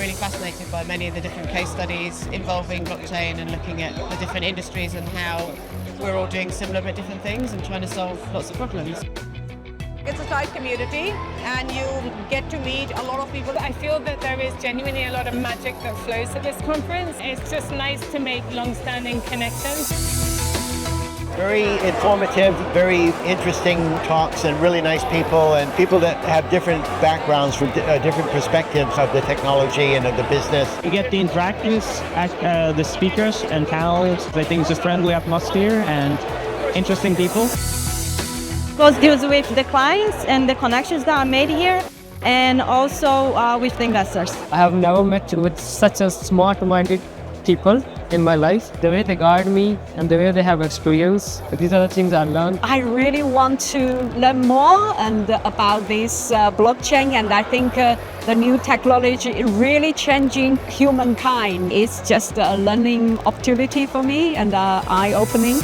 really fascinated by many of the different case studies involving blockchain and looking at the different industries and how we're all doing similar but different things and trying to solve lots of problems. It's a tight community and you get to meet a lot of people. I feel that there is genuinely a lot of magic that flows at this conference. It's just nice to make long-standing connections. Very informative, very interesting talks and really nice people and people that have different backgrounds from different perspectives of the technology and of the business. You get the interactions at the speakers and panels. I think it's a friendly atmosphere and interesting people. Close deals with the clients and the connections that are made here, and also with the investors. I have never met with such a smart-minded people in my life. The way they guide me and the way they have experience, these are the things I learned. I really want to learn more and about this blockchain, and I think the new technology is really changing humankind. It's just a learning opportunity for me and eye-opening.